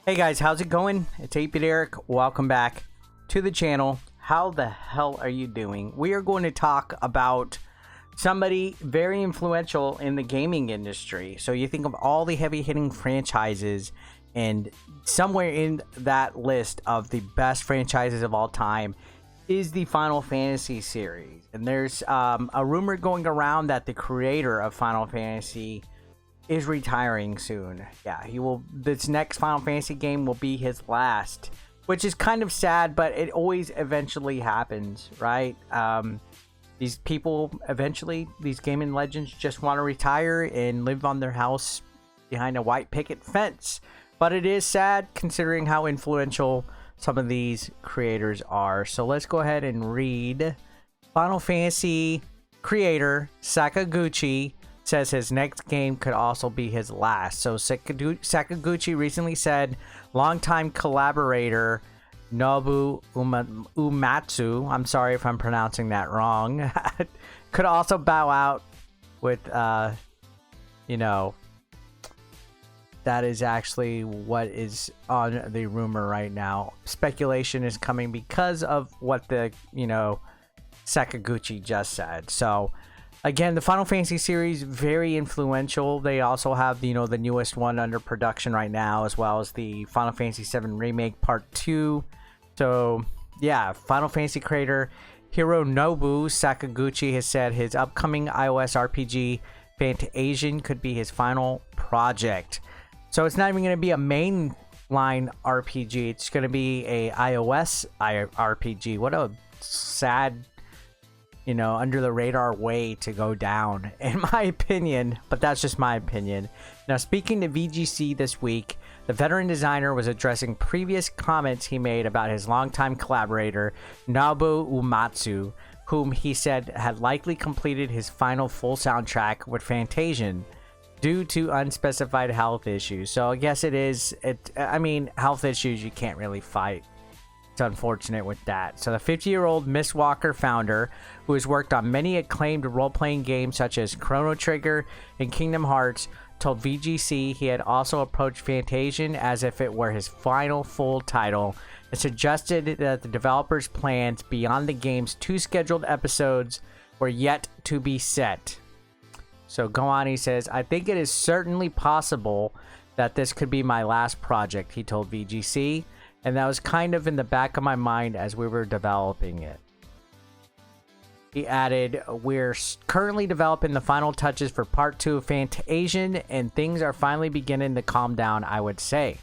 Hey guys, how's it going? It's 8-Bit Eric. Welcome back to the channel. How the hell are you doing? We are going to talk about somebody very influential in the gaming industry. So you think of all the heavy hitting franchises, and somewhere in that list of the best franchises of all time is the Final Fantasy series. And there's a rumor going around that the creator of Final Fantasy is retiring soon. Yeah, he will. This next Final Fantasy game will be his last, which is kind of sad, but it always eventually happens, right? These people eventually, these gaming legends, just want to retire and live on their house behind a white picket fence. But it is sad considering how influential some of these creators are. So let's go ahead and read. Final Fantasy creator Sakaguchi says his next game could also be his last. So Sakaguchi recently said longtime collaborator NOBUO UEMATSU, I'm sorry if I'm pronouncing that wrong, could also bow out with, you know, that is actually what is on the rumor right now. Speculation is coming because of what the, you know, Sakaguchi just said. So again, the Final Fantasy series, very influential. They also have, you know, the newest one under production right now, as well as the Final Fantasy VII Remake Part 2. So, yeah, Final Fantasy creator Hironobu Sakaguchi has said his upcoming iOS RPG, FANTASIAN, could be his final project. So it's not even going to be a mainline RPG. It's going to be a iOS RPG. What a sad, you know, under the radar way to go down, in my opinion, but that's just my opinion. Now, speaking to VGC this week, the veteran designer was addressing previous comments he made about his longtime collaborator, NOBUO UEMATSU, whom he said had likely completed his final full soundtrack with FANTASIAN due to unspecified health issues. So I guess I mean, health issues you can't really fight. It's unfortunate with that. So the 50-year-old Mistwalker founder, who has worked on many acclaimed role-playing games such as Chrono Trigger and Kingdom Hearts, told VGC he had also approached FANTASIAN as if it were his final full title, and suggested that the developer's plans beyond the game's 2 scheduled episodes were yet to be set. So go on, he says, "I think it is certainly possible that this could be my last project," he told VGC. And that was kind of in the back of my mind as we were developing it. He added, "We're currently developing the final touches for Part 2 of FANTASIAN, and things are finally beginning to calm down, I would say.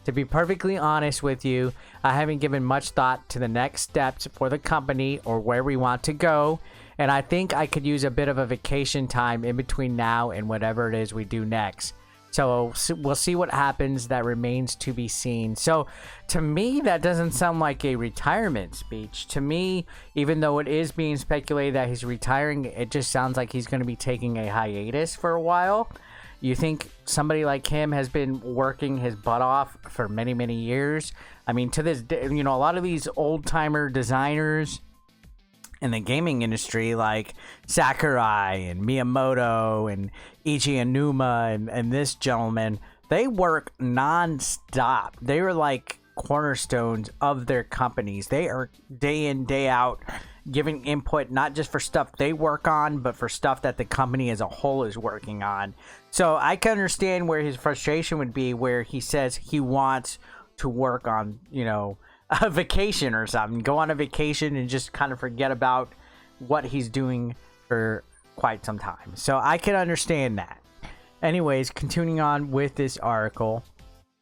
To be perfectly honest with you, I haven't given much thought to the next steps for the company or where we want to go, and I think I could use a bit of a vacation time in between now and whatever it is we do next. So we'll see what happens. That remains to be seen." So to me, that doesn't sound like a retirement speech. To me, even though it is being speculated that he's retiring, it just sounds like he's going to be taking a hiatus for a while. You think somebody like him has been working his butt off for many, many years? I mean, to this day, you know, a lot of these old-timer designers in the gaming industry, like Sakurai and Miyamoto and Ichi Aonuma and this gentleman, they work non-stop. They are like cornerstones of their companies. They are day in, day out giving input, not just for stuff they work on, but for stuff that the company as a whole is working on. So I can understand where his frustration would be, where he says he wants to work on, you know, a vacation or something, go on a vacation and just kind of forget about what he's doing for quite some time. So I can understand that. Anyways, continuing on with this article,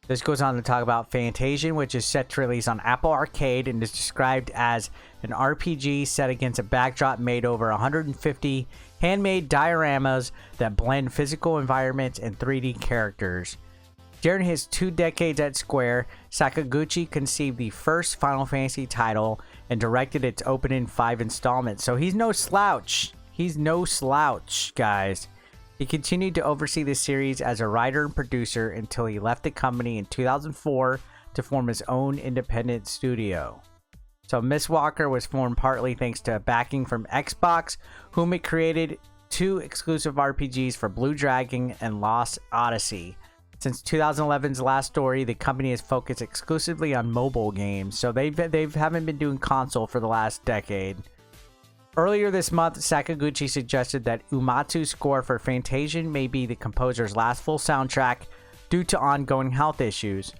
this goes on to talk about FANTASIAN, which is set to release on Apple Arcade and is described as an RPG set against a backdrop made over 150 handmade dioramas that blend physical environments and 3D characters. During his 2 decades at Square, Sakaguchi conceived the first Final Fantasy title and directed its opening 5 installments. So he's no slouch. He's no slouch, guys. He continued to oversee the series as a writer and producer until he left the company in 2004 to form his own independent studio. So Mistwalker was formed partly thanks to backing from Xbox, whom it created 2 exclusive RPGs for Blue Dragon and Lost Odyssey. Since 2011's last story, the company has focused exclusively on mobile games, so they haven't been doing console for the last decade. Earlier this month, Sakaguchi suggested that UEMATSU's score for FANTASIAN may be the composer's last full soundtrack due to ongoing health issues.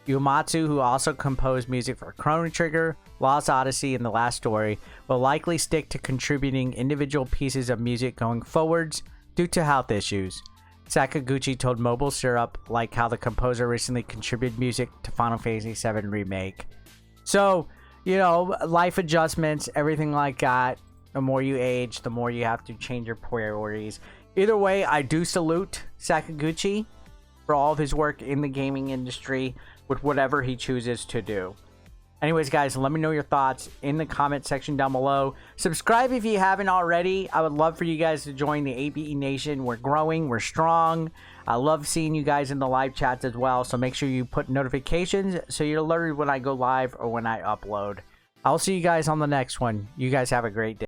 UEMATSU, who also composed music for Chrono Trigger, Lost Odyssey, and The Last Story, will likely stick to contributing individual pieces of music going forwards due to health issues. Sakaguchi told Mobile Syrup like how the composer recently contributed music to Final Fantasy VII Remake. So, you know, life adjustments, everything like that. The more you age, the more you have to change your priorities. Either way, I do salute Sakaguchi for all of his work in the gaming industry with whatever he chooses to do. Anyways, guys, let me know your thoughts in the comment section down below. Subscribe if you haven't already. I would love for you guys to join the ABE Nation. We're growing. We're strong. I love seeing you guys in the live chats as well. So make sure you put notifications so you're alerted when I go live or when I upload. I'll see you guys on the next one. You guys have a great day.